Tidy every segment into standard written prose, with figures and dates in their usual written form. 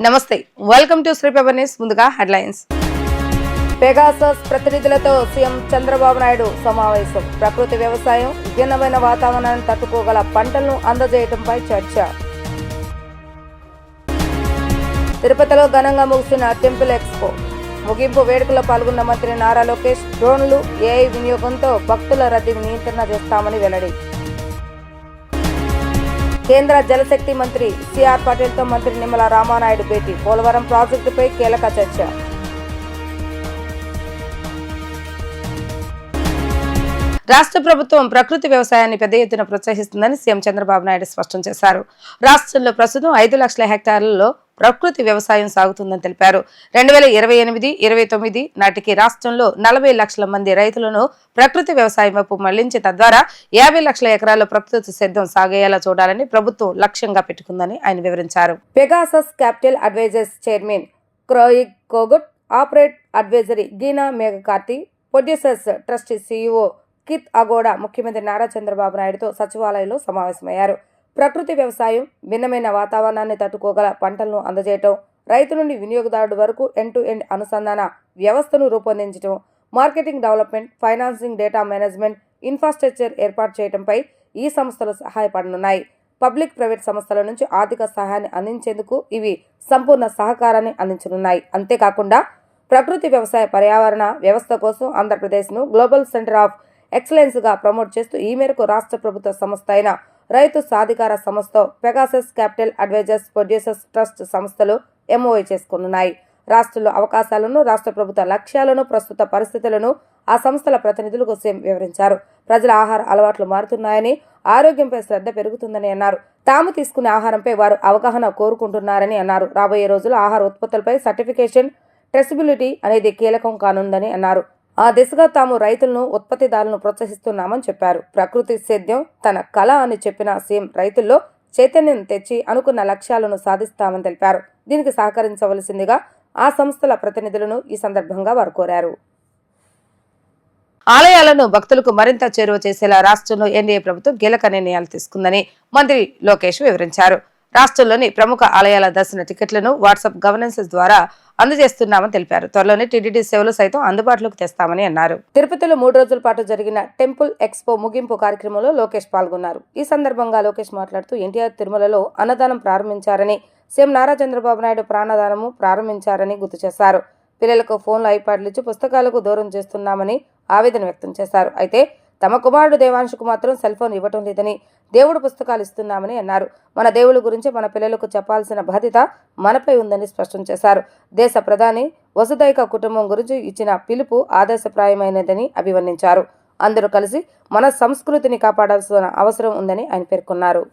నమస్తే, welcome to Shri paper news. ముందుగా headlines. Pegasus ప్రతినిధులతో సీఎం చంద్రబాబు నాయుడు సమావేశం. ప్రకృతి వ్యవసాయం, భిన్నమైన వాతావరణాన్ని తట్టుకోగల పంటలను అందజేయడంపై చర్చ. తిరుపతిలో ఘనంగా ముగిసిన టెంపుల్ ఎక్స్పో. ముగింపు వేడుకలో పాల్గొన్న మంత్రి నారా లోకేష్ డ్రోన్లు, ఏఐ వినియోగంతో భక్తుల రద్దీని నియంత్రణ చేస్తామని వెల్లడి. కేంద్ర జలశక్తి మంత్రి సిఆర్ పటేల్తో మంత్రి నిమ్మల రామానాయుడు భేటీ. పోలవరం ప్రాజెక్టుపై కీలక చర్చ. రాష్ట్ర ప్రభుత్వం ప్రకృతి వ్యవసాయాన్ని పెద్ద ఎత్తున ప్రోత్సహిస్తుందని సీఎం చంద్రబాబు నాయుడు స్పష్టం చేశారు. రాష్ట్రంలో ప్రస్తుతం 5 లక్షల హెక్టార్లలో ప్రకృతి వ్యవసాయం సాగుతుందని తెలిపారు. 2028-29 నాటికి రాష్ట్రంలో 40 లక్షల మంది రైతులను ప్రకృతి వ్యవసాయం వైపు మళ్లించి తద్వారా 50 లక్షల ఎకరాల్లో ప్రకృతి సేద్యం సాగేలా చూడాలని ప్రభుత్వం లక్ష్యంగా పెట్టుకుందని ఆయన వివరించారు. Pegasus capital Advisors chairman Craig Cogut, operate advisory Gina మేఘకార్తి, ప్రొడ్యూసర్స్ ట్రస్ట్ సీఈఓ కిత్ అగోడా ముఖ్యమంత్రి నారా చంద్రబాబు నాయుడుతో సచివాలయంలో సమావేశమయ్యారు. ప్రకృతి వ్యవసాయం, భిన్నమైన వాతావరణాన్ని తట్టుకోగల పంటలను అందజేయటం, రైతు నుండి వినియోగదారుడు వరకు ఎండ్ టు ఎండ్ అనుసంధాన వ్యవస్థను రూపొందించడం, marketing development, financing, data management, infrastructure ఏర్పాటు చేయడంపై ఈ సంస్థలు సహాయపడనున్నాయి. పబ్లిక్ ప్రైవేట్ సంస్థల నుంచి ఆర్థిక సహాయాన్ని అందించేందుకు ఇవి సంపూర్ణ సహకారాన్ని అందించనున్నాయి. అంతేకాకుండా ప్రకృతి వ్యవసాయ పర్యావరణ వ్యవస్థ కోసం ఆంధ్రప్రదేశ్ను గ్లోబల్ సెంటర్ ఆఫ్ ఎక్సలెన్స్ గా ప్రమోట్ చేస్తూ ఈ మేరకు రాష్ట్ర ప్రభుత్వ సంస్థ అయిన రైతు సాధికార సంస్థ Pegasus capital advisers producers trust సంస్థలు ఎంఓఐ చేసుకున్నాయి. రాష్ట్రంలో అవకాశాలను, రాష్ట్ర ప్రభుత్వ లక్ష్యాలను, ప్రస్తుత పరిస్థితులను ఆ సంస్థల ప్రతినిధులకు సీఎం వివరించారు. ప్రజల ఆహార అలవాట్లు మారుతున్నాయని, ఆరోగ్యంపై శ్రద్ధ పెరుగుతుందని అన్నారు. తాము తీసుకునే ఆహారంపై వారు అవగాహన కోరుకుంటున్నారని అన్నారు. రాబోయే రోజుల్లో ఆహార ఉత్పత్తులపై సర్టిఫికేషన్, ట్రెసిబిలిటీ అనేది కీలకం కానుందని అన్నారు. ఆ దిశగా తాము రైతులను, ఉత్పత్తిదారులను ప్రోత్సహిస్తున్నామని చెప్పారు. ప్రకృతి సేద్యం తన కళ అని చెప్పిన సీఎం రైతుల్లో చైతన్యం తెచ్చి అనుకున్న లక్ష్యాలను సాధిస్తామని తెలిపారు. దీనికి సహకరించవలసిందిగా ఆ సంస్థల ప్రతినిధులను ఈ సందర్భంగా వారు కోరారు. ఆలయాలను భక్తులకు మరింత చేరువ చేసేలా రాష్ట్రంలో ఎన్డీఏ ప్రభుత్వం కీలక నిర్ణయాలు తీసుకుందని మంత్రి లోకేష్ వివరించారు. రాష్ట్రంలోని ప్రముఖ ఆలయాల దర్శన టికెట్లను వాట్సాప్ గవర్నెన్స్ ద్వారా అందజేస్తున్నామని తెలిపారు. త్వరలోనే టీటీడీ సేవలు సైతం అందుబాటులోకి తెస్తామని అన్నారు. తిరుపతిలో 3 రోజుల పాటు జరిగిన టెంపుల్ ఎక్స్పో ముగింపు కార్యక్రమంలో లోకేష్ పాల్గొన్నారు. ఈ సందర్భంగా లోకేష్ మాట్లాడుతూ ఎన్టీఆర్ తిరుమలలో అన్నదానం ప్రారంభించారని, సీఎం నారా చంద్రబాబు నాయుడు ప్రాణదానము ప్రారంభించారని గుర్తు చేశారు. పిల్లలకు ఫోన్లు, ఐప్యాడ్లు ఇచ్చి పుస్తకాలకు దూరం చేస్తున్నామని ఆవేదన వ్యక్తం చేశారు. అయితే తమ కుమారుడు దేవాంశుకు మాత్రం సెల్ ఫోన్ ఇవ్వటం లేదని, దేవుడు పుస్తకాలు ఇస్తున్నామని అన్నారు. మన దేవుడి గురించి మన పిల్లలకు చెప్పాల్సిన బాధ్యత మనపై ఉందని స్పష్టం చేశారు. దేశ ప్రధాని వసుదైక కుటుంబం గురించి ఇచ్చిన పిలుపు ఆదర్శప్రాయమైనదని అభివర్ణించారు. అందరూ కలిసి మన సంస్కృతిని కాపాడాల్సిన అవసరం ఉందని ఆయన పేర్కొన్నారు.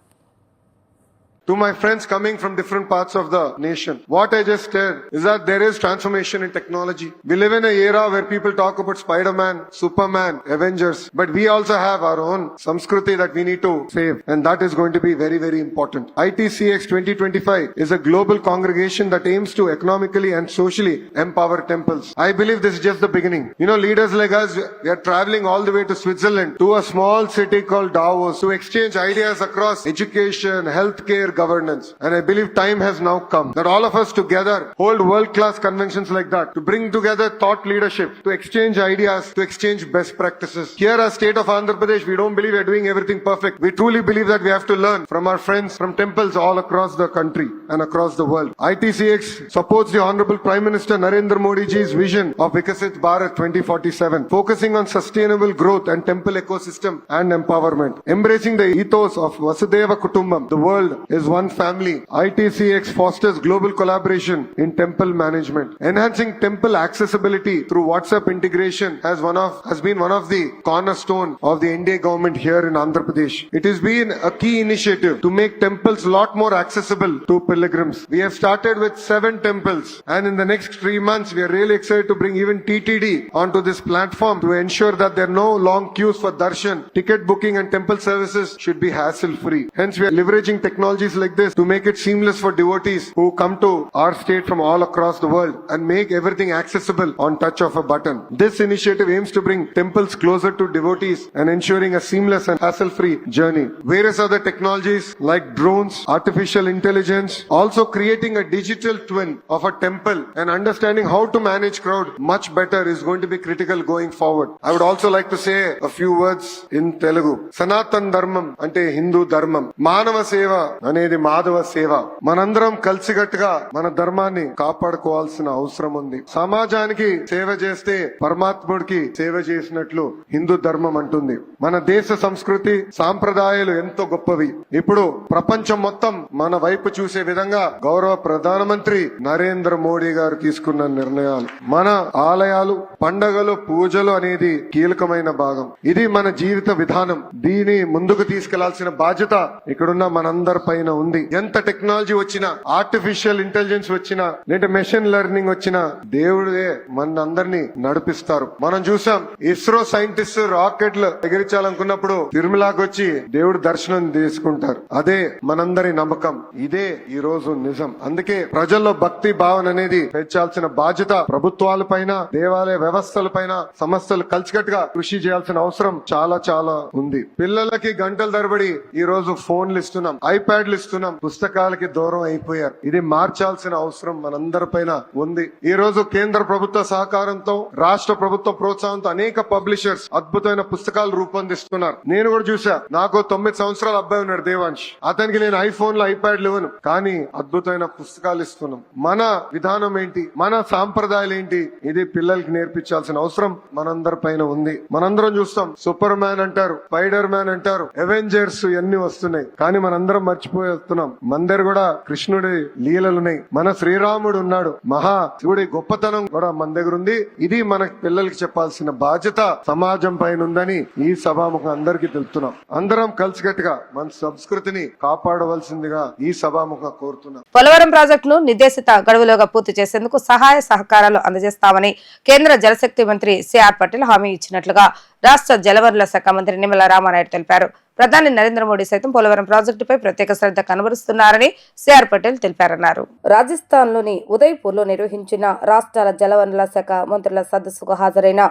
To my friends coming from different parts of the nation, what I just said is that there is transformation in technology. We live in an era where people talk about Spider-Man, Superman, Avengers, but we also have our own Samskruti that we need to save, and that is going to be very, very important. ITCX 2025 is a global congregation that aims to economically and socially empower temples. I believe this is just the beginning. You know, leaders like us, we are traveling all the way to Switzerland, to a small city called Davos, to exchange ideas across education, healthcare, governance. And I believe time has now come that all of us together hold world-class conventions like that to bring together thought leadership, to exchange ideas, to exchange best practices. Here as state of Andhra Pradesh, we don't believe we are doing everything perfect. We truly believe that we have to learn from our friends from temples all across the country and across the world. ITCX supports the Honorable Prime Minister Narendra Modi ji's vision of Vikasit Bharat 2047, focusing on sustainable growth and temple ecosystem and empowerment. Embracing the ethos of Vasudhaiva Kutumbam, the world is one family. ITCX fosters global collaboration in temple management. Enhancing temple accessibility through WhatsApp integration has been one of the cornerstone of the NDA government here in Andhra Pradesh. It has been a key initiative to make temples lot more accessible to pilgrims. We have started with 7 temples, and in the next 3 months we are really excited to bring even TTD onto this platform to ensure that there are no long queues for darshan. Ticket booking and temple services should be hassle free. Hence we are leveraging technologies facilities like this to make it seamless for devotees who come to our state from all across the world and make everything accessible on touch of a button. This initiative aims to bring temples closer to devotees and ensuring a seamless and hassle-free journey. Various other technologies like drones, artificial intelligence, also creating a digital twin of a temple and understanding how to manage crowd much better is going to be critical going forward. I would also like to say a few words in Telugu. Sanatan Dharmam ante Hindu Dharmam. Manava Seva anedi Madhava Seva. Manandram కలిసికట్టుగా మన ధర్మాన్ని కాపాడుకోవాల్సిన అవసరం ఉంది. సమాజానికి సేవ చేస్తే పరమాత్ముడికి సేవ చేసినట్లు హిందూ ధర్మం అంటుంది. మన దేశ సంస్కృతి సాంప్రదాయాలు ఎంతో గొప్పవి. ఇప్పుడు ప్రపంచం మొత్తం మన వైపు చూసే విధంగా గౌరవ ప్రధానమంత్రి నరేంద్ర మోడీ గారు తీసుకున్న నిర్ణయాలు, మన ఆలయాలు, పండగలు, పూజలు అనేది కీలకమైన భాగం. ఇది మన జీవిత విధానం. దీని ముందుకు తీసుకెళ్లాల్సిన బాధ్యత ఇక్కడున్న మనందరి పైన ఉంది. ఎంత టెక్నాలజీ వచ్చినా, ఆర్టిఫిషియల్ ఇంటెలిజెన్స్ వచ్చినా, లేదా మెషిన్ లెర్నింగ్ వచ్చినా దేవుడే మనందరినీ నడిపిస్తారు. మనం చూసాం ఇస్రో సైంటిస్ట్ రాకెట్లు ఎగిరించాలనుకున్నప్పుడు తిరుమలకి వచ్చి దేవుడు దర్శనం తీసుకుంటారు. అదే మనందరి నమ్మకం. ఇదే ఈ రోజు నిజం. అందుకే ప్రజల్లో భక్తి భావన అనేది పెంచాల్సిన బాధ్యత ప్రభుత్వాల పైన, దేవాలయ వ్యవస్థల పైన, సంస్థలు కలిసికట్టుగా కృషి చేయాల్సిన అవసరం చాలా చాలా ఉంది. పిల్లలకి గంటల తరబడి ఈ రోజు ఫోన్లు ఇస్తున్నాం, ఐప్యాడ్లు ఇస్తున్నాం, పుస్తకాలకి దూరం అయిపోయారు. ఇది మార్చాల్సిన అవసరం మనందరి పైన ఉంది. ఈ రోజు కేంద్ర ప్రభుత్వ సహకారంతో, రాష్ట్ర ప్రభుత్వ ప్రోత్సాహంతో అనేక పబ్లిషర్స్ అద్భుతమైన పుస్తకాలు రూపొందిస్తున్నారు. నేను కూడా చూసా. నాకు 9 సంవత్సరాల అబ్బాయి ఉన్నాడు, దేవాంశ్. అతనికి నేను ఐఫోన్లు, ఐప్యాడ్లు ఇవ్వను, కానీ అద్భుతమైన పుస్తకాలు ఇస్తున్నాం. మన విధానం ఏంటి, మన సాంప్రదాయాలు ఏంటి, ఇది పిల్లలకి నేర్పించాల్సిన అవసరం మనందరి పైన ఉంది. మనందరం చూస్తాం, సూపర్ మ్యాన్ అంటారు, స్పైడర్ మ్యాన్ అంటారు, అవెంజర్స్ ఇవన్నీ వస్తున్నాయి. కానీ మనందరం మర్చిపోతున్నాం, మన దగ్గర కూడా కృష్ణుడి లీలలున్నాయి. మన శ్రీరాముడు ఉన్నాడు, మహా శివుడి గొప్పతనం కూడా మన దగ్గర ఉంది. ఇది మన పిల్లలకి చెప్పాల్సిన బాధ్యత సమాజం పైన ఉందని ఈ సభాముఖం అందరికీ తెలుపుతున్నాం. అందరం కలిసికట్టుగా మన సంస్కృతిని కాపాడవలసిందిగా ఈ సభాముఖం కోరుతున్నాం. పోలవరం ప్రాజెక్టును నిర్దేశిత గడువులోగా పూర్తి చేసేందుకు సహాయ సహకారాలు అందజేస్తామని కేంద్ర జలశక్తి మంత్రి సిఆర్ పటేల్ హామీ ఇచ్చినట్లుగా రాష్ట్ర జలవనరుల శాఖ మంత్రి నిమ్మల రామానాయుడు తెలిపారు. ప్రధాని నరేంద్ర మోడీ సైతం పోలవరం ప్రాజెక్టుపై ప్రత్యేక శ్రద్ధ కనబరుస్తున్నారని సిఆర్ పటేల్ తెలిపారన్నారు. రాజస్థాన్ లోని ఉదయ్పూర్ లో నిర్వహించిన రాష్ట్రాల జలవనరుల శాఖ మంత్రుల సదస్సుకు హాజరైన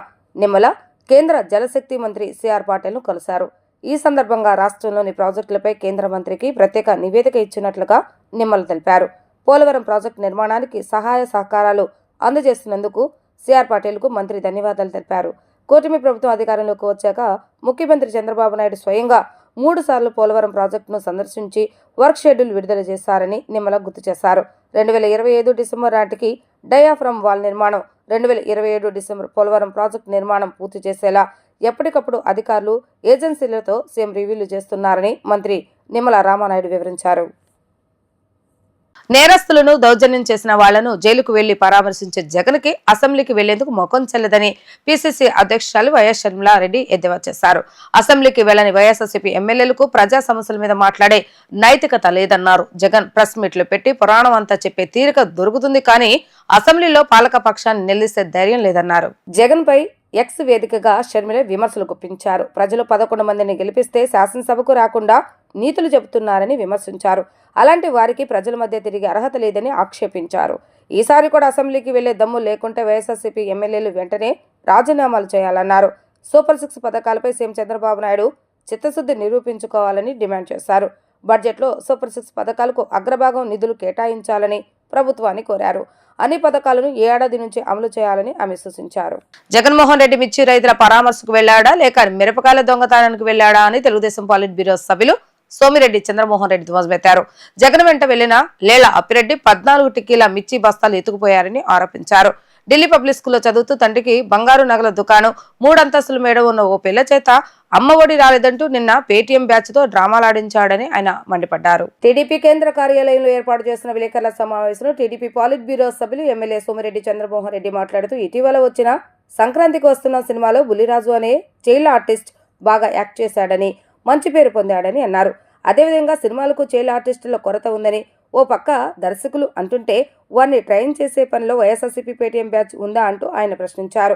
నిమ్మల కేంద్ర జలశక్తి మంత్రి సిఆర్ పటేల్ ను కలిశారు. ఈ సందర్భంగా రాష్ట్రంలోని ప్రాజెక్టులపై కేంద్ర మంత్రికి ప్రత్యేక నివేదిక ఇచ్చినట్లుగా నిమ్మల తెలిపారు. పోలవరం ప్రాజెక్టు నిర్మాణానికి సహాయ సహకారాలు అందజేస్తున్నందుకు సిఆర్ పటేల్ కు మంత్రి ధన్యవాదాలు తెలిపారు. కూటమి ప్రభుత్వం అధికారంలోకి వచ్చాక ముఖ్యమంత్రి చంద్రబాబు నాయుడు స్వయంగా 3 సార్లు పోలవరం ప్రాజెక్టును సందర్శించి వర్క్ షెడ్యూల్ విడుదల చేశారని నిమ్మల గుర్తు చేశారు. 2025 డిసెంబర్ నాటికి డయాఫ్రమ్ వాల్ నిర్మాణం, 2027 డిసెంబర్ పోలవరం ప్రాజెక్టు నిర్మాణం పూర్తి చేసేలా ఎప్పటికప్పుడు అధికారులు, ఏజెన్సీలతో సీఎం రివ్యూలు చేస్తున్నారని మంత్రి నిమ్మల రామానాయుడు వివరించారు. నేరస్తులను దౌర్జన్యం చేసిన వాళ్లను జైలుకు వెళ్లి పరామర్శించే జగన్ కి అసెంబ్లీకి వెళ్లేందుకు మొఖం చెల్లదని పిసిసి అధ్యక్షురాలు వైఎస్ షర్మిలారెడ్డి ఎద్దేవా చేశారు. అసెంబ్లీకి వెళ్లని వైఎస్ఆర్సీపీ ఎమ్మెల్యేలకు ప్రజా సమస్యల మీద మాట్లాడే నైతికత లేదన్నారు. జగన్ ప్రెస్ మీట్లు పెట్టి పురాణం అంతా చెప్పే తీరిక దొరుకుతుంది, కానీ అసెంబ్లీలో పాలక పక్షాన్ని నిలదీసే ధైర్యం లేదన్నారు. జగన్ పై ఎక్స్ వేదికగా షర్మిల విమర్శలు గుప్పించారు. ప్రజలు 11 మందిని గెలిపిస్తే శాసనసభకు రాకుండా నీతులు చెబుతున్నారని విమర్శించారు. అలాంటి వారికి ప్రజల మధ్య తిరిగి అర్హత లేదని ఆక్షేపించారు. ఈసారి కూడా అసెంబ్లీకి వెళ్లే దమ్ము లేకుంటే వైఎస్ఆర్సీపీ ఎమ్మెల్యేలు వెంటనే రాజీనామాలు చేయాలన్నారు. సూపర్ 6 పథకాలపై సీఎం చంద్రబాబు నాయుడు చిత్తశుద్ధి నిరూపించుకోవాలని డిమాండ్ చేశారు. బడ్జెట్లో సూపర్ 6 పథకాలకు అగ్రభాగం నిధులు కేటాయించాలని ప్రభుత్వాన్ని కోరారు. అన్ని పథకాలను ఏడాది నుంచి అమలు చేయాలని ఆమె సూచించారు. జగన్మోహన్ రెడ్డి మిర్చి రైతుల పరామర్శకు వెళ్లాడా లేక మిరపకాయల దొంగతనానికి వెళ్లాడా అని తెలుగుదేశం పాలిట్ బ్యూరో సభ్యులు సోమిరెడ్డి చంద్రమోహన్ రెడ్డి ధ్వజమెత్తారు. జగన్ వెంట వెళ్లిన లేళ్ల అప్పిరెడ్డి 14 టిక్కీల మిర్చి బస్తాలు ఎత్తుకుపోయారని ఆరోపించారు. ఢిల్లీ పబ్లిక్ స్కూల్లో చదువుతూ తండ్రికి బంగారు నగల దుకాణం, 3 అంతస్తుల మేడ ఉన్న ఓ పిల్ల చేత అమ్మఒడి రాలేదంటూ నిన్న పేటీఎం బ్యాచ్ తో డ్రామాలాడించాడని ఆయన మండిపడ్డారు. టీడీపీ కేంద్ర కార్యాలయంలో ఏర్పాటు చేసిన విలేకరుల సమావేశంలో టీడీపీ పాలిట్ బ్యూరో సభ్యులు ఎమ్మెల్యే సోమిరెడ్డి చంద్రమోహన్ రెడ్డి మాట్లాడుతూ ఇటీవల వచ్చిన సంక్రాంతికి వస్తున్న సినిమాలో బుల్లిరాజు అనే చైల్డ్ ఆర్టిస్ట్ బాగా యాక్ట్ చేశాడని, మంచి పేరు పొందాడని అన్నారు. అదేవిధంగా సినిమాలకు చైల్డ్ ఆర్టిస్టుల కొరత ఉందని ఓ పక్క దర్శకులు అంటుంటే వారిని ట్రైన్ చేసే పనిలో వైఎస్ఆర్సీపీ పేటీఎం బ్యాచ్ ఉందా అంటూ ఆయన ప్రశ్నించారు.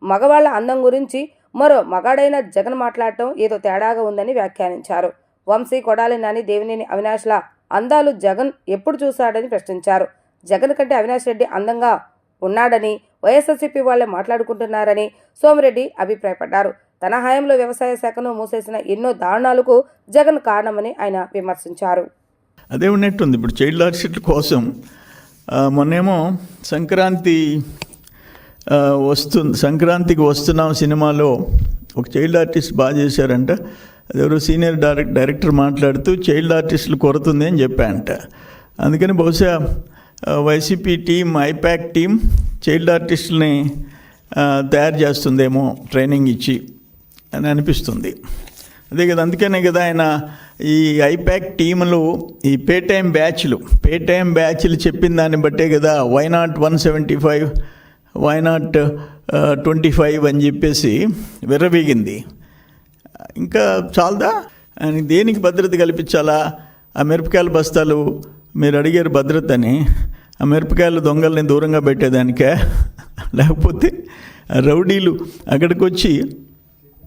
మగవాళ్ల అందం గురించి మరో మగాడైన జగన్ మాట్లాడటం ఏదో తేడాగా ఉందని వ్యాఖ్యానించారు. వంశీ, కొడాలి నాని, దేవినేని అవినాష్ల అందాలు జగన్ ఎప్పుడు చూశాడని ప్రశ్నించారు. జగన్ కంటే అవినాష్ రెడ్డి అందంగా ఉన్నాడని వైఎస్ఆర్సీపీ వాళ్లే మాట్లాడుకుంటున్నారని సోమిరెడ్డి అభిప్రాయపడ్డారు. తన హయాంలో వ్యవసాయ శాఖను మూసేసిన ఎన్నో దారుణాలకు జగన్ కారణమని ఆయన విమర్శించారు. అదే ఉన్నట్టుంది. ఇప్పుడు చైల్డ్ ఆర్టిస్టుల కోసం మొన్నేమో సంక్రాంతికి వస్తున్నాం సినిమాలో ఒక చైల్డ్ ఆర్టిస్ట్ బాగా చేశారంట. అదెవరో సీనియర్ డైరెక్టర్ మాట్లాడుతూ చైల్డ్ ఆర్టిస్టులు కొరత ఉంది అని చెప్పారంట. అందుకని బహుశా YCP team, IPAC team child ఆర్టిస్టులని తయారు చేస్తుందేమో ట్రైనింగ్ ఇచ్చి అని అనిపిస్తుంది. అదే కదా, అందుకనే కదా ఆయన ఈ ఐపాక్ టీములు ఈ పే టైం బ్యాచ్లు చెప్పిన దాన్ని బట్టే కదా వై నాట్ 175, వై నాట్ 25 అని చెప్పేసి విర్రవీగింది. ఇంకా చాలదా? ఆయన దేనికి భద్రత కల్పించాలా? ఆ మిరపకాయల బస్తాలు మీరు అడిగారు భద్రత అని, ఆ మిరపకాయల దొంగల్ని దూరంగా పెట్టేదానికే, లేకపోతే రౌడీలు అక్కడికి వచ్చి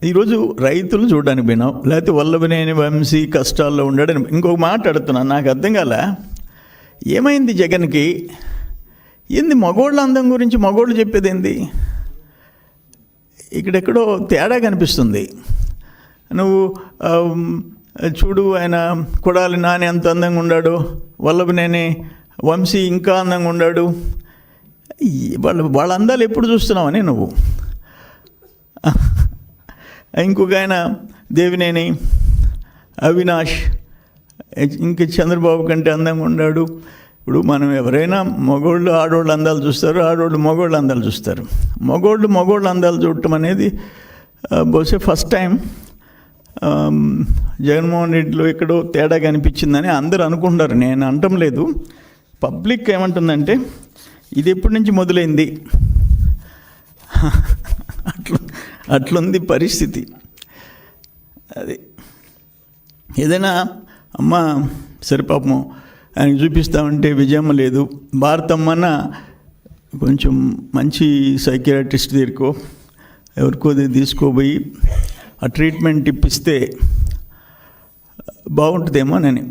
ఈరోజు రైతులు చూడడానికి పోయినావు, లేకపోతే వల్లభనేని వంశీ కష్టాల్లో ఉండడని. ఇంకొక మాట అడుగుతున్నాను, నాకు అర్థం కాల, ఏమైంది జగన్కి? ఏంది మగోళ్ళ అందం గురించి మగోళ్ళు చెప్పేది ఏంది? ఇక్కడెక్కడో తేడా కనిపిస్తుంది. నువ్వు చూడు, ఆయన కొడాలి నాని ఎంత అందంగా ఉన్నాడు, వల్లభనేని వంశీ ఇంకా అందంగా ఉన్నాడు. వాళ్ళ అందాలు ఎప్పుడు చూస్తున్నావని నువ్వు. ఇంకొక ఆయన దేవినేని అవినాష్ ఇంక చంద్రబాబు కంటే అందంగా ఉన్నాడు. ఇప్పుడు మనం ఎవరైనా మగోళ్ళు ఆడోళ్ళు అందాలు చూస్తారు, ఆడోళ్ళు మగోళ్ళు అందాలు చూస్తారు. మగోళ్ళు అందాలు చూడటం అనేది బహుశా ఫస్ట్ టైం జగన్మోహన్ రెడ్డిలో ఎక్కడో తేడా కనిపించిందని అందరూ అనుకుంటారు. నేను అనటం లేదు. పబ్లిక్ ఏమంటుందంటే ఇది ఎప్పటి నుంచి మొదలైంది, అట్లుంది పరిస్థితి. అది ఏదైనా అమ్మ సరిపాపము ఆయన చూపిస్తామంటే విజయమ్మ లేదు. భారతమ్మన్న కొంచెం మంచి సైకియాట్రిస్ట్ దగ్గరకో ఎవరికో తీసుకోపోయి ఆ ట్రీట్మెంట్ ఇప్పిస్తే బాగుంటుందేమోనని.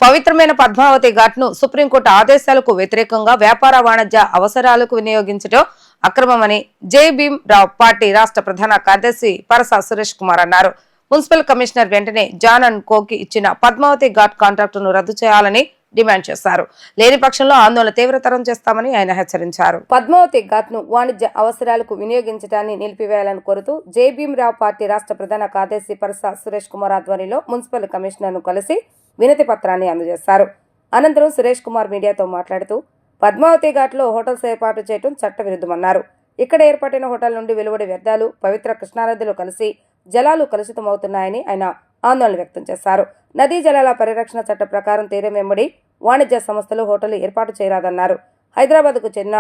పవిత్రమైన పద్మావతి ఘాట్ను సుప్రీంకోర్టు ఆదేశాలకు వ్యతిరేకంగా వ్యాపార వాణిజ్య అవసరాలకు వినియోగించడం అక్రమమని జై భీమ్ రావు పార్టీ రాష్ట్ర ప్రధాన కార్యదర్శి పరస సురేష్ కుమార్ అన్నారు. మున్సిపల్ కమిషనర్ వెంటనే జాన్ అండ్ కోకి ఇచ్చిన పద్మావతి ఘాట్ కాంట్రాక్టును రద్దు చేయాలని డిమాండ్ చేశారు. లేని పక్షంలో ఆందోళన తీవ్రతరం చేస్తామని ఆయన హెచ్చరించారు. పద్మావతి ఘాట్ ను వాణిజ్య అవసరాలకు వినియోగించడాన్ని నిలిపివేయాలని కోరుతూ జై భీమ్ రావు పార్టీ రాష్ట్ర ప్రధాన కార్యదర్శి పరస సురేష్ కుమార్ ఆధ్వర్యంలో మున్సిపల్ కమిషనర్ ను కలిసి వినతి పత్రాన్ని అందజేశారు. అనంతరం సురేష్ కుమార్ మీడియాతో మాట్లాడుతూ పద్మావతి ఘాట్లో హోటల్స్ ఏర్పాటు చేయడం చట్టవిరుద్ధమన్నారు. ఇక్కడ ఏర్పాటైన హోటల్ నుండి వెలువడే వ్యర్థాలు పవిత్ర కృష్ణానదిలో కలిసి జలాలు కలుషితమవుతున్నాయని ఆయన ఆందోళన వ్యక్తం చేశారు. నదీ జలాల పరిరక్షణ చట్ట ప్రకారం తీరం వెంబడి వాణిజ్య సంస్థలు హోటల్ ఏర్పాటు చేయరాదన్నారు. హైదరాబాద్కు చెందిన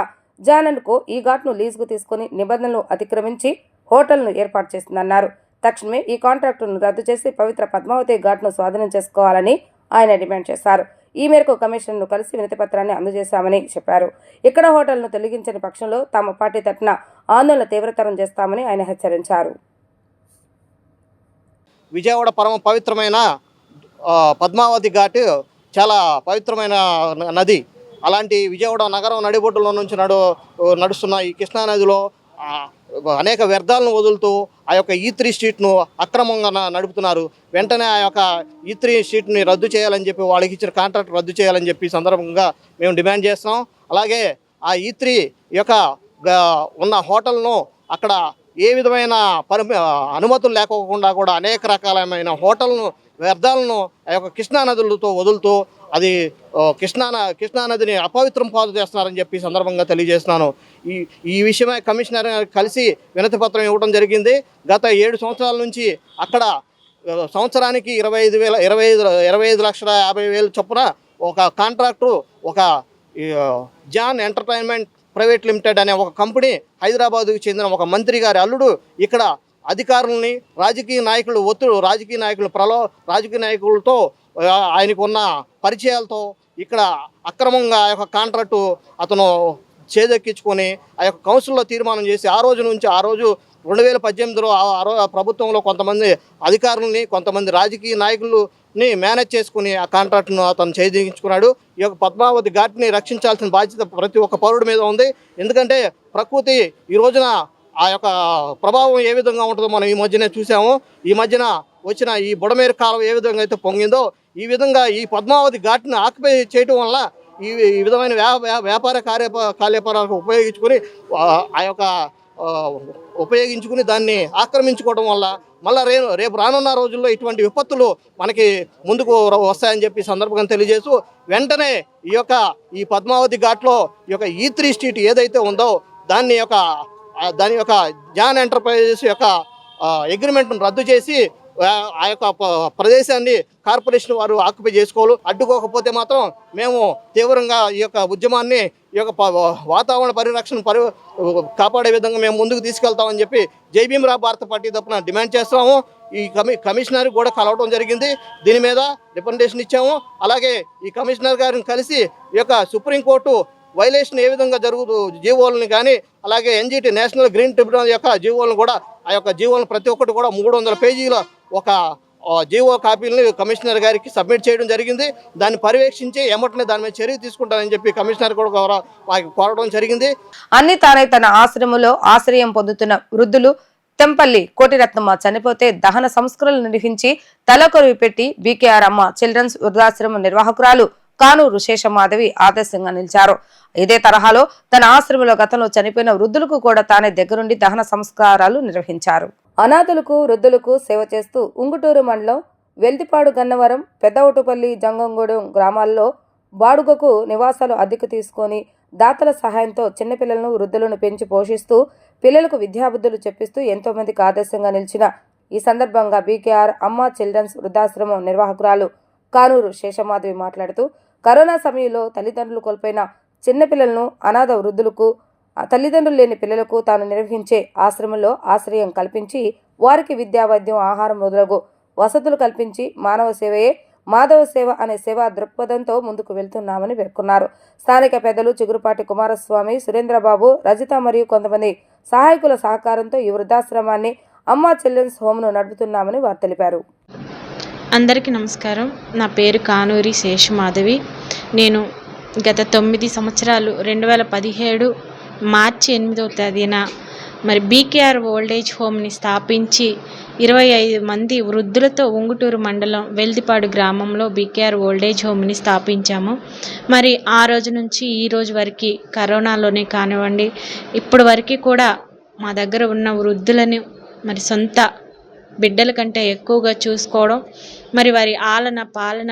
జాన్ అండ్ కో ఈ ఘాట్ను లీజుకు తీసుకుని నిబంధనలు అతిక్రమించి హోటల్ను ఏర్పాటు చేసిందన్నారు. తక్షణమే ఈ కాంట్రాక్టును రద్దు చేసి పవిత్ర పద్మావతి ఘాట్ను స్వాధీనం చేసుకోవాలని ఆయన డిమాండ్ చేశారు. ఈ మేరకు కమిషన్ను కలిసి వినతి పత్రాన్ని అందజేశామని చెప్పారు. ఇక్కడ హోటల్ను తొలగించని పక్షంలో తమ పార్టీ తరఫున ఆందోళన తీవ్రతరం చేస్తామని ఆయన హెచ్చరించారు. విజయవాడ పరమ పవిత్రమైన పద్మావతి ఘాట్ చాలా పవిత్రమైన నది. అలాంటి విజయవాడ నగరం నడిబొడ్డులో నుంచి నడుస్తున్న ఈ కృష్ణానదిలో అనేక వ్యర్థాలను వదులుతూ ఆ యొక్క E3 స్ట్రీట్ను అక్రమంగా నడుపుతున్నారు. వెంటనే ఆ యొక్క E3 స్ట్రీట్ని రద్దు చేయాలని చెప్పి, వాళ్ళకి ఇచ్చిన కాంట్రాక్ట్ రద్దు చేయాలని చెప్పి సందర్భంగా మేము డిమాండ్ చేస్తున్నాం. అలాగే ఆ E3 యొక్క ఉన్న హోటల్ను అక్కడ ఏ విధమైన అనుమతులు లేకోకుండా కూడా అనేక రకాలమైన హోటల్ను వ్యర్థాలను ఆ యొక్క కృష్ణానదులతో వదులుతూ అది కృష్ణానదిని అపవిత్రం పాలు చేస్తున్నారని చెప్పి సందర్భంగా తెలియజేస్తున్నాను. ఈ విషయమై కమిషనర్ కలిసి వినతి పత్రం ఇవ్వడం జరిగింది. గత 7 సంవత్సరాల నుంచి అక్కడ సంవత్సరానికి 25,50,000 చొప్పున ఒక కాంట్రాక్టు ఒక జాన్ ఎంటర్టైన్మెంట్ ప్రైవేట్ లిమిటెడ్ అనే ఒక కంపెనీ, హైదరాబాద్కు చెందిన ఒక మంత్రి గారి అల్లుడు ఇక్కడ అధికారులని రాజకీయ నాయకులతో ఆయనకున్న పరిచయాలతో ఇక్కడ అక్రమంగా ఆ యొక్క కాంట్రాక్టు అతను చేదెక్కించుకొని ఆ యొక్క కౌన్సిల్లో తీర్మానం చేసి ఆ రోజు 2018లో ఆ ప్రభుత్వంలో కొంతమంది అధికారులని, కొంతమంది రాజకీయ నాయకులని మేనేజ్ చేసుకుని ఆ కాంట్రాక్ట్ను అతను చేజించుకున్నాడు. ఈ యొక్క పద్మావతి ఘాట్ని రక్షించాల్సిన బాధ్యత ప్రతి ఒక్క పౌరుడి మీద ఉంది. ఎందుకంటే ప్రకృతి ఈ రోజున ఆ యొక్క ప్రభావం ఏ విధంగా ఉంటుందో మనం ఈ మధ్యనే చూసాము. ఈ మధ్యన వచ్చిన ఈ బుడమేరు కాలం ఏ విధంగా అయితే పొంగిందో, ఈ విధంగా ఈ పద్మావతి ఘాట్ని ఆక్యుపై చేయడం వల్ల ఈ విధమైన వ్యాపార కార్యకలాపాలకు ఉపయోగించుకొని ఆ యొక్క ఉపయోగించుకుని దాన్ని ఆక్రమించుకోవడం వల్ల మళ్ళీ రేపు రానున్న రోజుల్లో ఇటువంటి విపత్తులు మనకి ముందుకు వస్తాయని చెప్పి సందర్భంగా తెలియజేస్తూ, వెంటనే ఈ పద్మావతి ఘాట్లో ఈ యొక్క E3 స్ట్రీట్ ఏదైతే ఉందో దాని యొక్క జాన్ ఎంటర్ప్రైజెస్ యొక్క అగ్రిమెంట్ను రద్దు చేసి ఆ యొక్క ప్రదేశాన్ని కార్పొరేషన్ వారు ఆక్యుపై చేసుకోవాలి. అడ్డుకోకపోతే మాత్రం మేము తీవ్రంగా ఈ యొక్క ఉద్యమాన్ని, ఈ యొక్క వాతావరణ పరిరక్షణ కాపాడే విధంగా మేము ముందుకు తీసుకెళ్తామని చెప్పి జై భీమ్ రా భారత పార్టీ తరఫున డిమాండ్ చేస్తాము. ఈ కమిషనర్ కూడా కలవడం జరిగింది. దీని మీద రిప్రజెంటేషన్ ఇచ్చాము. అలాగే ఈ కమిషనర్ గారిని కలిసి ఈ యొక్క సుప్రీంకోర్టు వైలేషన్ ఏ విధంగా జరుగుతూ జీవోలను కానీ, అలాగే ఎన్జిటి నేషనల్ గ్రీన్ ట్రిబ్యునల్ యొక్క జీవోలను కూడా, ఆ యొక్క జీవోలను ప్రతి ఒక్కటి కూడా 300 పేజీల ఒక జీవో కాపీలను కమిషనర్ గారికి సబ్మిట్ చేయడం జరిగింది. దాన్ని పర్యవేక్షించి ఎమ్మటనే దాని మీద చర్య తీసుకుంటారని చెప్పి కమిషనర్ కూడా మాకు కోరడం జరిగింది. అన్ని తానే తన ఆశ్రమంలో ఆశ్రయం పొందుతున్న వృద్ధులు తెంపల్లి కోటిరత్నమ్మ చనిపోతే దహన సంస్కరణలు నిర్వహించి తలకొరివి పెట్టి బీకేఆర్ అమ్మ చిల్డ్రన్స్ వృద్ధాశ్రమం నిర్వాహకురాలు కానూరు శేషమాధవి ఆదర్శంగా నిలిచారు. ఇదే తరహాలో తన ఆశ్రమంలో గతంలో చనిపోయిన వృద్ధులకు కూడా తానే దగ్గరుండి దహన సంస్కారాలు నిర్వహించారు. అనాథులకు వృద్ధులకు సేవ చేస్తూ ఉంగుటూరు మండలం వెల్దిపాడు, గన్నవరం, పెద్దవటుపల్లి, జంగంగూడెం గ్రామాల్లో బాడుగకు నివాసాలు అద్దెకు తీసుకొని దాతల సహాయంతో చిన్నపిల్లలను, వృద్ధులను పెంచి పోషిస్తూ పిల్లలకు విద్యాబుద్ధులు చెప్పిస్తూ ఎంతో మందికి ఆదర్శంగా నిలిచిన ఈ సందర్భంగా బీకేఆర్ అమ్మ చిల్డ్రన్స్ వృద్ధాశ్రమం నిర్వాహకురాలు కానూరు శేషమాధవి మాట్లాడుతూ, కరోనా సమయంలో తల్లిదండ్రులు కోల్పోయిన చిన్నపిల్లలను, అనాథ వృద్ధులకు, తల్లిదండ్రులు లేని పిల్లలకు తాను నిర్వహించే ఆశ్రమంలో ఆశ్రయం కల్పించి వారికి విద్యా, వైద్యం, ఆహారం మొదలగు వసతులు కల్పించి మానవ సేవయే మాధవ సేవ అనే సేవా దృక్పథంతో ముందుకు వెళ్తున్నామని పేర్కొన్నారు. స్థానిక పెద్దలు చిగురుపాటి కుమారస్వామి, సురేంద్రబాబు, రజిత మరియు కొంతమంది సహాయకుల సహకారంతో ఈ వృద్ధాశ్రమాన్ని అమ్మ చిల్డ్రన్స్ హోమ్ను నడుపుతున్నామని వారు తెలిపారు. అందరికీ నమస్కారం. నా పేరు కానూరి శేషమాధవి. నేను గత 9 సంవత్సరాలు 2017 మార్చి 8వ తేదీన మరి బీకేఆర్ ఓల్డేజ్ హోమ్ని స్థాపించి 25 మంది వృద్ధులతో ఉంగుటూరు మండలం వెల్దిపాడు గ్రామంలో బీకేఆర్ ఓల్డేజ్ హోమ్ని స్థాపించాము. మరి ఆ రోజు నుంచి ఈ రోజు వరకు కరోనాలోనే కానివ్వండి, ఇప్పటి వరకు కూడా మా దగ్గర ఉన్న వృద్ధులను మరి సొంత బిడ్డల కంటే ఎక్కువగా చూసుకోవడం, మరి వారి ఆలన పాలన,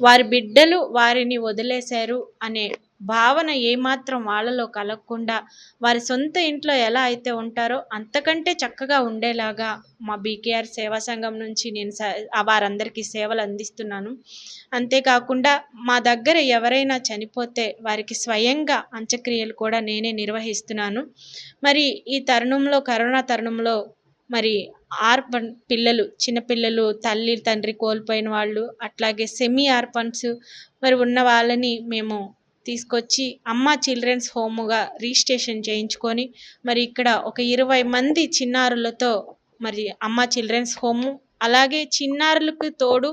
వారి బిడ్డలు వారిని వదిలేశారు అనే భావన ఏమాత్రం వాళ్ళలో కలగకుండా వారి సొంత ఇంట్లో ఎలా అయితే ఉంటారో అంతకంటే చక్కగా ఉండేలాగా మా బీకేఆర్ సేవా సంఘం నుంచి నేను వారందరికీ సేవలు అందిస్తున్నాను. అంతేకాకుండా మా దగ్గర ఎవరైనా చనిపోతే వారికి స్వయంగా అంత్యక్రియలు కూడా నేనే నిర్వహిస్తున్నాను. మరి ఈ తరుణంలో, కరోనా తరుణంలో మరి ఆర్ఫన్ పిల్లలు, చిన్నపిల్లలు, తల్లి తండ్రి కోల్పోయిన వాళ్ళు, అట్లాగే సెమీ ఆర్ఫన్స్ మరి ఉన్న వాళ్ళని మేము తీసుకొచ్చి అమ్మ చిల్డ్రన్స్ హోమ్గా రిజిస్ట్రేషన్ చేయించుకొని మరి ఇక్కడ ఒక 20 మంది చిన్నారులతో మరి అమ్మ చిల్డ్రన్స్ హోము, అలాగే చిన్నారులకు తోడు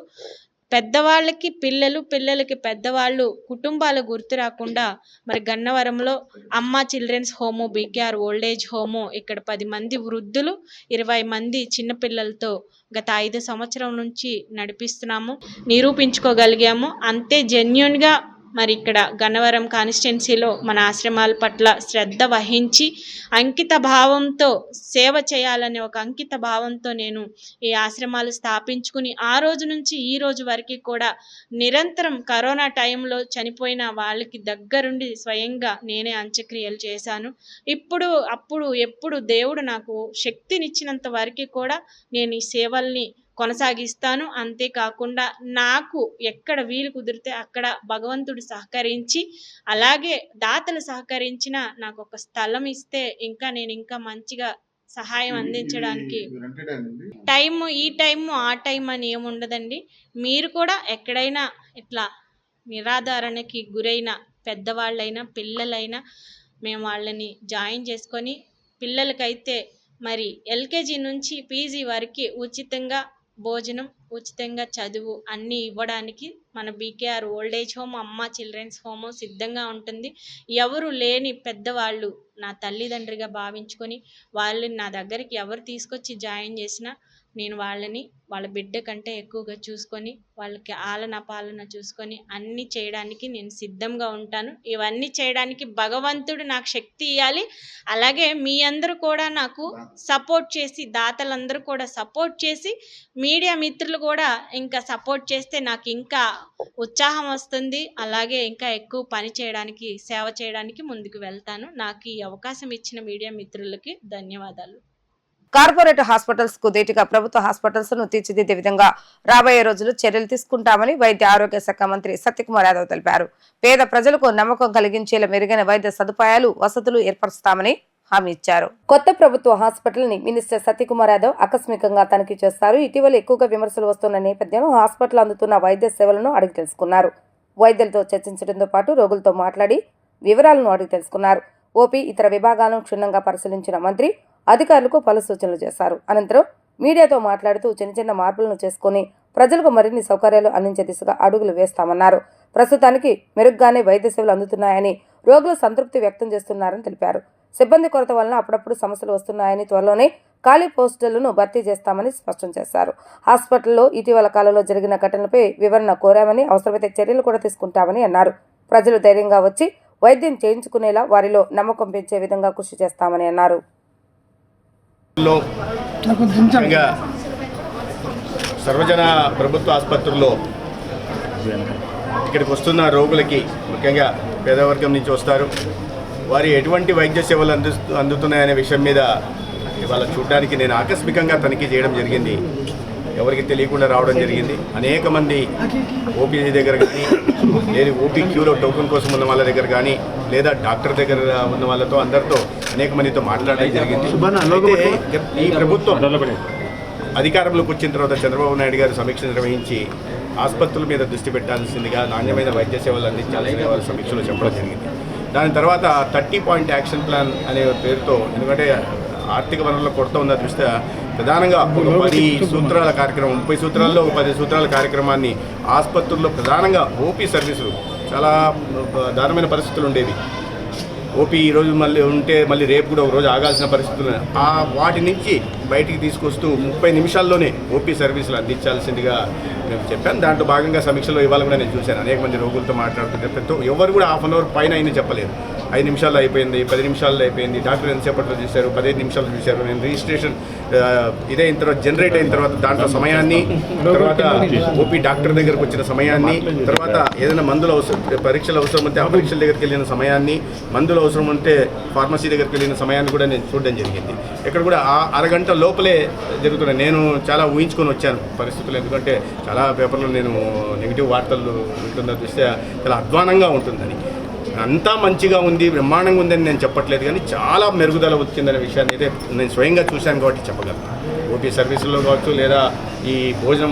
పెద్దవాళ్ళకి పిల్లలు, పిల్లలకి పెద్దవాళ్ళు, కుటుంబాల గుర్తు రాకుండా మరి గన్నవరంలో అమ్మ children's home, BKR old age home, ఇక్కడ 10 మంది వృద్ధులు, 20 మంది చిన్నపిల్లలతో గత 5 సంవత్సరం నుంచి నడిపిస్తున్నాము, నిరూపించుకోగలిగాము. అంతే జెన్యూన్గా మరి ఇక్కడ గన్నవరం కాన్స్టిట్యున్సీలో మన ఆశ్రమాల పట్ల శ్రద్ధ వహించి అంకిత భావంతో సేవ చేయాలనే ఒక అంకిత భావంతో నేను ఈ ఆశ్రమాలు స్థాపించుకుని ఆ రోజు నుంచి ఈ రోజు వరకు కూడా నిరంతరం కరోనా టైంలో చనిపోయిన వాళ్ళకి దగ్గరుండి స్వయంగా నేనే అంత్యక్రియలు చేశాను. ఎప్పుడు దేవుడు నాకు శక్తినిచ్చినంత వరకు కూడా నేను ఈ సేవల్ని కొనసాగిస్తాను. అంతేకాకుండా నాకు ఎక్కడ వీలు కుదిరితే అక్కడ భగవంతుడు సహకరించి, అలాగే దాతలు సహకరించిన నాకు ఒక స్థలం ఇస్తే నేను ఇంకా మంచిగా సహాయం అందించడానికి ఈ టైము ఆ టైం అని ఏముండదండి. మీరు కూడా ఎక్కడైనా ఇట్లా నిరాధారణకి గురైన పెద్దవాళ్ళైనా పిల్లలైనా మేము వాళ్ళని జాయిన్ చేసుకొని, పిల్లలకైతే మరి ఎల్కేజీ నుంచి పీజీ వరకు ఉచితంగా భోజనం, ఉచితంగా చదువు అన్నీ ఇవ్వడానికి మన బీకేఆర్ ఓల్డ్ ఏజ్ హోమ్, అమ్మ చిల్డ్రన్స్ హోమ్ సిద్ధంగా ఉంటుంది. ఎవరు లేని పెద్దవాళ్ళు నా తల్లిదండ్రిగా భావించుకొని వాళ్ళని నా దగ్గరికి ఎవరు తీసుకొచ్చి జాయిన్ చేసినా నేను వాళ్ళని వాళ్ళ బిడ్డ కంటే ఎక్కువగా చూసుకొని వాళ్ళకి ఆలన పాలన చూసుకొని అన్నీ చేయడానికి నేను సిద్ధంగా ఉంటాను. ఇవన్నీ చేయడానికి భగవంతుడు నాకు శక్తి ఇవ్వాలి. అలాగే మీ అందరూ కూడా నాకు సపోర్ట్ చేసి, దాతలందరూ కూడా సపోర్ట్ చేసి, మీడియా మిత్రులు కూడా ఇంకా సపోర్ట్ చేస్తే నాకు ఇంకా ఉత్సాహం వస్తుంది. అలాగే ఇంకా ఎక్కువ పని చేయడానికి, సేవ చేయడానికి ముందుకు వెళ్తాను. నాకు ఈ అవకాశం ఇచ్చిన మీడియా మిత్రులకి ధన్యవాదాలు. కార్పొరేట్ హాస్పిటల్స్ కు ధీటుగా ప్రభుత్వ హాస్పిటల్స్ ను తీర్చిదిద్దే విధంగా రాబోయే రోజులు చర్యలు తీసుకుంటామని వైద్య ఆరోగ్య శాఖ మంత్రి సత్యకుమార్ యాదవ్ తెలిపారు. పేద ప్రజలకు నమ్మకం కలిగించేలా మెరుగైన వైద్య సదుపాయాలు, వసతులు ఏర్పరుస్తామని హామీ ఇచ్చారు. కొత్త ప్రభుత్వ హాస్పిటల్ ని మినిస్టర్ సత్యకుమార్ యాదవ్ ఆకస్మికంగా తనిఖీ చేస్తారు. ఇటీవల ఎక్కువగా విమర్శలు వస్తున్న నేపథ్యంలో హాస్పిటల్ అందుతున్న వైద్య సేవలను అడిగి తెలుసుకున్నారు. వైద్యులతో చర్చించడంతో పాటు రోగులతో మాట్లాడి వివరాలను అడిగి తెలుసుకున్నారు. ఓపీ ఇతర విభాగాలను క్షుణ్ణంగా పరిశీలించిన మంత్రి అధికారులకు పలు సూచనలు చేశారు. అనంతరం మీడియాతో మాట్లాడుతూ చిన్న చిన్న మార్పులను చేసుకుని ప్రజలకు మరిన్ని సౌకర్యాలు అందించే దిశగా అడుగులు వేస్తామన్నారు. ప్రస్తుతానికి మెరుగ్గానే వైద్య సేవలు అందుతున్నాయని, రోగులు సంతృప్తి వ్యక్తం చేస్తున్నారని తెలిపారు. సిబ్బంది కొరత వలన అప్పుడప్పుడు సమస్యలు వస్తున్నాయని, త్వరలోనే ఖాళీ పోస్టులను భర్తీ చేస్తామని స్పష్టం చేశారు. హాస్పిటల్లో ఇటీవల కాలంలో జరిగిన ఘటనలపై వివరణ కోరామని, అవసరమైతే చర్యలు కూడా తీసుకుంటామని అన్నారు. ప్రజలు ధైర్యంగా వచ్చి వైద్యం చేయించుకునేలా వారిలో నమ్మకం పెంచే విధంగా కృషి చేస్తామని అన్నారు. సర్వజన ప్రభుత్వ ఆసుపత్రుల్లో ఇక్కడికి వస్తున్న రోగులకి, ముఖ్యంగా పేదవర్గం నుంచి వస్తారు, వారి ఎటువంటి వైద్య సేవలు అందుతున్నాయనే విషయం మీద ఇవాళ చూడడానికి నేను ఆకస్మికంగా తనిఖీ చేయడం జరిగింది. ఎవరికి తెలియకుండా రావడం జరిగింది. అనేక మంది ఓపీడీ దగ్గర కానీ, లేదా ఓపీ క్యూలో టోకెన్ కోసం ఉన్న వాళ్ళ దగ్గర కానీ, లేదా డాక్టర్ దగ్గర ఉన్న వాళ్ళతో అందరితో అనేక మందితో మాట్లాడడం జరిగింది. ఈ ప్రభుత్వం అధికారంలోకి వచ్చిన తర్వాత చంద్రబాబు నాయుడు గారు సమీక్ష నిర్వహించి ఆసుపత్రుల మీద దృష్టి పెట్టాల్సిందిగా, నాణ్యమైన వైద్య సేవలు అందించాల్సిందిగా వారి సమీక్షలో చెప్పడం జరిగింది. దాని తర్వాత 30 పాయింట్ యాక్షన్ ప్లాన్ అనే పేరుతో, ఎందుకంటే ఆర్థిక వనరుల కొరత ఉన్న దృష్ట్యా ప్రధానంగా 10 సూత్రాల కార్యక్రమం, 30 సూత్రాల్లో 10 సూత్రాల కార్యక్రమాన్ని ఆసుపత్రుల్లో ప్రధానంగా ఓపీ సర్వీసులు చాలా దారుణమైన పరిస్థితులు ఉండేవి. ఓపీ ఈరోజు మళ్ళీ ఉంటే మళ్ళీ రేపు కూడా ఒక రోజు ఆగాల్సిన పరిస్థితులు, వాటి నుంచి బయటికి తీసుకొస్తూ 30 నిమిషాల్లోనే ఓపీ సర్వీసులు అందించాల్సిందిగా మేము చెప్పాను. దాంట్లో భాగంగా సమీక్షలో ఇవాళ కూడా నేను చూశాను. అనేక మంది రోగులతో మాట్లాడుతుంటే ఎవరు కూడా హాఫ్ అన్ అవర్ పైన అయినా చెప్పలేదు. 5 నిమిషాల్లో అయిపోయింది, 10 నిమిషాల్లో అయిపోయింది, డాక్టర్ ఎంతసేపట్లో చూశారు, 15 నిమిషాలు చూశారు. నేను రిజిస్ట్రేషన్ ఇదైన తర్వాత, జనరేట్ అయిన తర్వాత దాంట్లో సమయాన్ని, తర్వాత ఓపీ డాక్టర్ దగ్గరకు వచ్చిన సమయాన్ని, తర్వాత ఏదైనా మందులు అవసరం, పరీక్షలు అవసరం ఉంటే ఆ పరీక్షల దగ్గరికి వెళ్ళిన సమయాన్ని, మందులు అవసరం ఉంటే ఫార్మసీ దగ్గరికి వెళ్ళిన సమయాన్ని కూడా నేను చూడడం జరిగింది. ఇక్కడ కూడా ఆ అరగంట లోపలే జరుగుతున్నాయి. నేను చాలా ఊహించుకొని వచ్చాను పరిస్థితులు, ఎందుకంటే చాలా పేపర్లో నేను నెగిటివ్ వార్తలు వింటున్న దృష్ట్యా చాలా అధ్వానంగా ఉంటుందని. అంతా మంచిగా ఉంది, బ్రహ్మాండంగా ఉందని నేను చెప్పట్లేదు, కానీ చాలా మెరుగుదల వచ్చిందనే విషయాన్ని అయితే నేను స్వయంగా చూశాను కాబట్టి చెప్పగలను. ఓపీ సర్వీసుల్లో కావచ్చు, లేదా ఈ భోజనం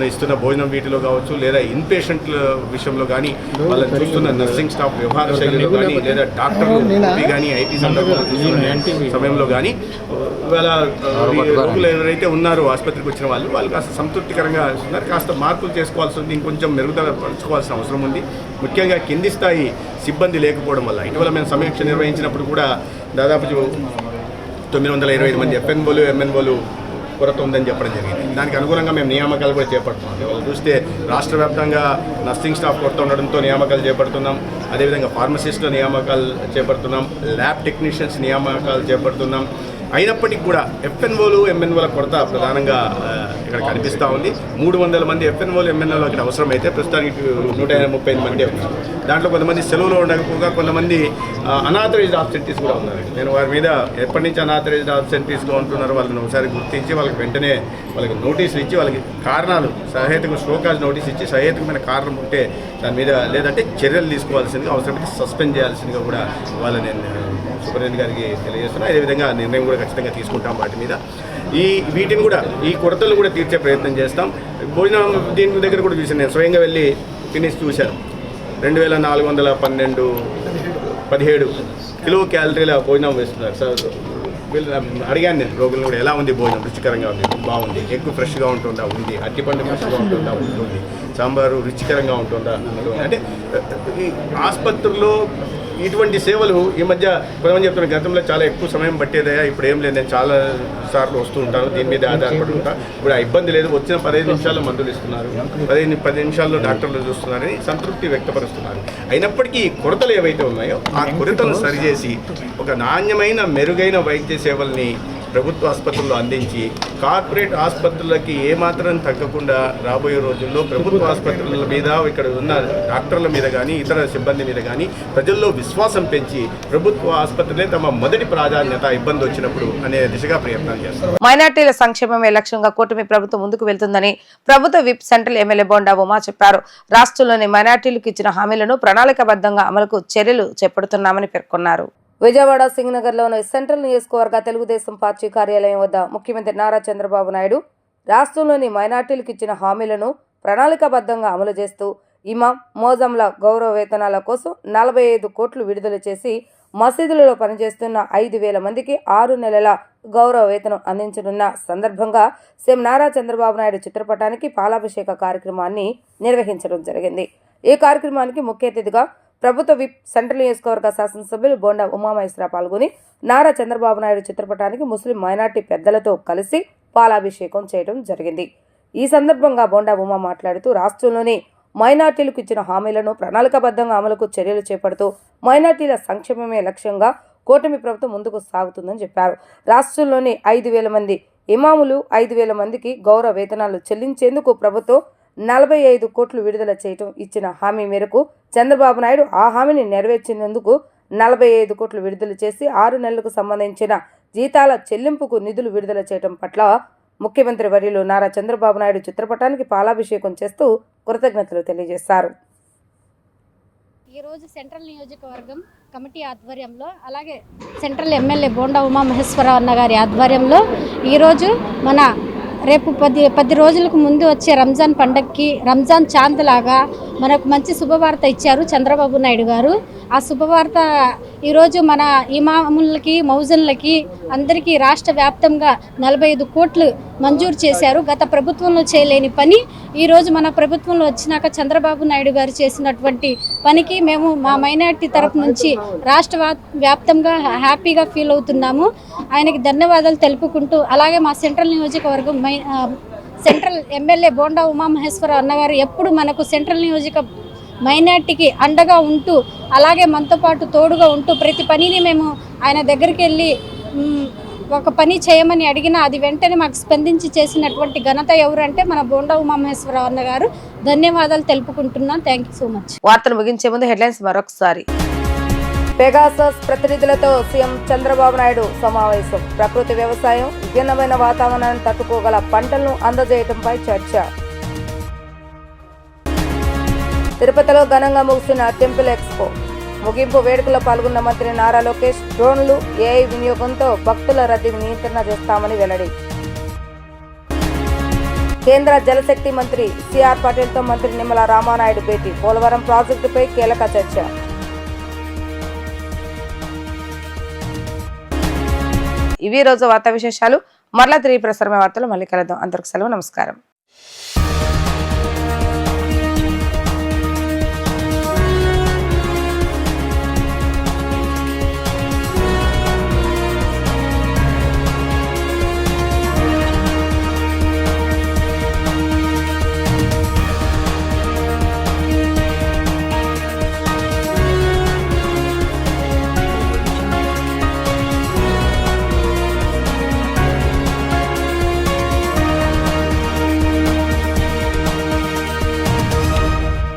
ఇస్తున్న భోజనం వీటిలో కావచ్చు, లేదా ఇన్పేషెంట్ల విషయంలో కానీ, వాళ్ళని చూస్తున్న నర్సింగ్ స్టాఫ్ వ్యవహార శైలిలో కానీ, లేదా డాక్టర్లు ఓపీ కానీ, ఐటీ సందర్భంలో చూస్తున్న సమయంలో కానీ, ఇవాళ రోగులు ఎవరైతే ఉన్నారో ఆసుపత్రికి వచ్చిన వాళ్ళు కాస్త సంతృప్తికరంగా ఉన్నారు. కాస్త మార్పులు చేసుకోవాల్సి ఉంది, ఇంకొంచెం మెరుగుదల పరచుకోవాల్సిన అవసరం ఉంది. ముఖ్యంగా కింది స్థాయి సిబ్బంది లేకపోవడం వల్ల ఇటీవల మేము సమీక్ష నిర్వహించినప్పుడు కూడా దాదాపు 925 మంది ఎఫ్ఎన్ఓలు, ఎంఎన్ఓలు కొరత ఉందని చెప్పడం జరిగింది. దానికి అనుగుణంగా మేము నియామకాలు కూడా చేపడుతున్నాం. వాళ్ళు చూస్తే రాష్ట్ర వ్యాప్తంగా నర్సింగ్ స్టాఫ్ కొరత ఉండడంతో నియామకాలు చేపడుతున్నాం. అదేవిధంగా ఫార్మసిస్టుల నియామకాలు చేపడుతున్నాం, ల్యాబ్ టెక్నీషియన్స్ నియామకాలు చేపడుతున్నాం. అయినప్పటికీ కూడా ఎఫ్ఎన్ఓలు, ఎంఎన్ఓల కొరత ప్రధానంగా ఇక్కడ కనిపిస్తూ ఉంది. 300 మంది ఎఫ్ఎన్ఓలు, ఎంఎన్ఓలు ఇక్కడ అవసరమైతే ప్రస్తుతానికి 135 మంది ఉన్నారు. దాంట్లో కొంతమంది సెలవులో ఉండకపోగా కొంతమంది అనాథరైజ్డ్ ఆబ్సెంటీస్ కూడా ఉన్నారు. నేను వారి మీద ఎప్పటి నుంచి అనాథరైజ్డ్ ఆబ్సెంటీస్గా ఉంటున్నారో వాళ్ళని ఒకసారి గుర్తించి వాళ్ళకి వెంటనే వాళ్ళకి నోటీసులు ఇచ్చి, వాళ్ళకి కారణాలు సహేతుక షోకాజ్ నోటీస్ ఇచ్చి సహేతుకమైన కారణం ఉంటే దాని మీద, లేదంటే చర్యలు తీసుకోవాల్సిందిగా, అవసరమైతే సస్పెండ్ చేయాల్సిందిగా కూడా వాళ్ళని నేను సూపరింటెండెంట్ గారికి తెలియజేస్తున్నా. అదేవిధంగా నిర్ణయం కూడా ఖచ్చితంగా తీసుకుంటాం వాటి మీద. వీటిని కూడా, ఈ కొరతలు కూడా తీర్చే ప్రయత్నం చేస్తాం. భోజనం దీని దగ్గర కూడా చూసాను, నేను స్వయంగా వెళ్ళి ఫినిష్ చూశాను. 2417 కిలో క్యాలరీల భోజనం వేస్తున్నారు సార్. వీళ్ళు అడిగాను నేను రోగులను కూడా, ఎలా ఉంది భోజనం, రుచికరంగా ఉంది, బాగుంది, ఎగ్ ఫ్రెష్గా ఉంటుందా, ఉంది, అరటిపండు ఫ్రెష్గా ఉంటుందా, ఉంటుంది, సాంబారు రుచికరంగా ఉంటుందా, అంటే ఈ ఆసుపత్రుల్లో ఇటువంటి సేవలు ఈ మధ్య కొంతమంది చెప్తున్నారు, గతంలో చాలా ఎక్కువ సమయం పట్టేదయా, ఇప్పుడు ఏం లేదు, నేను చాలా సార్లు వస్తూ ఉంటాను, దీని మీద ఆధారపడి ఉంటాను, ఇప్పుడు ఆ ఇబ్బంది లేదు, వచ్చిన 15 నిమిషాల్లో మందులు ఇస్తున్నారు, 10 నిమిషాల్లో డాక్టర్లు చూస్తున్నారని సంతృప్తి వ్యక్తపరుస్తున్నారు. అయినప్పటికీ కొరతలు ఏవైతే ఉన్నాయో ఆ కొరతలను సరిచేసి ఒక నాణ్యమైన మెరుగైన వైద్య సేవల్ని ప్రభుత్వ ఆసుపత్రుల్లో అందించి కార్పొరేట్ ఆసుపత్రులకి ఏమాత్రం తగ్గకుండా రాబోయే రోజుల్లో ప్రభుత్వ ఆసుపత్రుల మీద, ఇక్కడ ఉన్న డాక్టర్ల మీద కానీ ఇతర సిబ్బంది మీద కానీ ప్రజల్లో విశ్వాసం పెంచి ప్రభుత్వ ఆసుపత్రులే తమ మొదటి ప్రాధాన్యత ఇబ్బంది వచ్చినప్పుడు అనే దిశగా ప్రయత్నాలు చేస్తారు. మైనార్టీల సంక్షేమమే లక్ష్యంగా కూటమి ప్రభుత్వం ముందుకు వెళ్తుందని ప్రభుత్వ whip central MLA bonda Uma చెప్పారు. రాష్ట్రంలోని మైనార్టీలకు ఇచ్చిన హామీలను ప్రణాళికాబద్ధంగా అమలుకు చర్యలు చేపడుతున్నామని పేర్కొన్నారు. విజయవాడ సింగనగర్లోని సెంట్రల్ నియోజకవర్గ తెలుగుదేశం పార్టీ కార్యాలయం వద్ద ముఖ్యమంత్రి నారా చంద్రబాబు నాయుడు రాష్ట్రంలోని మైనార్టీలకు ఇచ్చిన హామీలను ప్రణాళికాబద్ధంగా అమలు చేస్తూ ఇమాం, మోజంల గౌరవ వేతనాల కోసం 45 కోట్లు విడుదల చేసి మసీదులలో పనిచేస్తున్న 5,000 మందికి 6 నెలల గౌరవ వేతనం అందించనున్న సందర్భంగా సీఎం నారా చంద్రబాబు నాయుడు చిత్రపటానికి పాలాభిషేక కార్యక్రమాన్ని నిర్వహించడం జరిగింది. ఈ కార్యక్రమానికి ముఖ్య అతిథిగా ప్రభుత్వ విప్ సెంట్రల్ నియోజకవర్గ శాసనసభ్యులు బోండా ఉమామహేశ్వర పాల్గొని నారా చంద్రబాబు నాయుడు చిత్రపటానికి ముస్లిం మైనార్టీ పెద్దలతో కలిసి పాలాభిషేకం చేయడం జరిగింది. ఈ సందర్భంగా బోండా ఉమా మాట్లాడుతూ రాష్ట్రంలోని మైనార్టీలకు ఇచ్చిన హామీలను ప్రణాళికాబద్ధంగా అమలుకు చర్యలు చేపడుతూ మైనార్టీల సంక్షేమమే లక్ష్యంగా కూటమి ప్రభుత్వం ముందుకు సాగుతుందని చెప్పారు. రాష్ట్రంలోని 5,000 మంది ఇమాములు, 5,000 మందికి గౌరవ వేతనాలు చెల్లించేందుకు ప్రభుత్వం 45 కోట్లు విడుదల చేయటం ఇచ్చిన హామీ మేరకు చంద్రబాబు నాయుడు ఆ హామీని నెరవేర్చినందుకు 45 కోట్లు విడుదల చేసి 6 నెలలకు సంబంధించిన జీతాల చెల్లింపుకు నిధులు విడుదల చేయడం పట్ల ముఖ్యమంత్రి వర్యులు నారా చంద్రబాబు నాయుడు చిత్రపటానికి పాలాభిషేకం చేస్తూ కృతజ్ఞతలు తెలియజేశారు. ఈరోజు సెంట్రల్ నియోజకవర్గం కమిటీ ఆధ్వర్యంలో, అలాగే సెంట్రల్ ఎమ్మెల్యే బోండా ఉమామహేశ్వరరావు అన్న గారి ఆధ్వర్యంలో ఈరోజు మన రేపు 10 రోజులకు ముందు వచ్చే రంజాన్ పండగకి రంజాన్ చాంద్ లాగా మనకు మంచి శుభవార్త ఇచ్చారు చంద్రబాబు నాయుడు గారు. ఆ శుభవార్త ఈరోజు మన ఇమాములకి, మౌజన్లకి అందరికీ రాష్ట్ర వ్యాప్తంగా 45 కోట్లు మంజూరు చేశారు. గత ప్రభుత్వంలో చేయలేని పని ఈరోజు మన ప్రభుత్వంలో వచ్చినాక చంద్రబాబు నాయుడు గారు చేసినటువంటి పనికి మేము మా మైనార్టీ తరపు నుంచి రాష్ట్ర వ్యాప్తంగా హ్యాపీగా ఫీల్ అవుతున్నాము. ఆయనకి ధన్యవాదాలు తెలుపుకుంటూ, అలాగే మా సెంట్రల్ నియోజకవర్గం సెంట్రల్ ఎమ్మెల్యే బోండా ఉమామహేశ్వర అన్నగారు ఎప్పుడు మనకు సెంట్రల్ నియోజక మైనార్టీకి అండగా ఉంటూ, అలాగే మనతో పాటు తోడుగా ఉంటూ ప్రతి పనిని మేము ఆయన దగ్గరికి వెళ్ళి ఒక పని చేయమని అడిగినా అది వెంటనే మాకు స్పందించి చేసినటువంటి ఘనత ఎవరంటే మన బోండా ఉమామహేశ్వరరావు అన్న గారు. ధన్యవాదాలు తెలుపుకుంటున్నాను. Thank you so much. వార్తలు ముగించే ముందు హెడ్లైన్స్ మరొకసారి. పెగాసస్ ప్రతినిధులతో సీఎం చంద్రబాబు నాయుడు సమావేశం. ప్రకృతి వ్యవసాయం, విభిన్నమైన వాతావరణాన్ని తట్టుకోగల పంటలను అందజేయడంపై చర్చ. తిరుపతిలో ఘనంగా ముగిసిన టెంపుల్ ఎక్స్పో. ముగింపు వేడుకలో పాల్గొన్న మంత్రి నారా లోకేష్ డ్రోన్లు, ఏఐ వినియోగంతో భక్తుల రద్దీని నియంత్రణ చేస్తామని వెల్లడి. కేంద్ర జలశక్తి మంత్రి సిఆర్ పటేల్తో మంత్రి నిమ్మల రామానాయుడు భేటీ. పోలవరం ప్రాజెక్టుపై కీలక చర్చ. ఇవి రోజు వార్తా విశేషాలు. మరలా తిరిగి ప్రసారమైన వార్తలు మళ్ళీ కలుద్దాం. అందరికి సెలవు, నమస్కారం.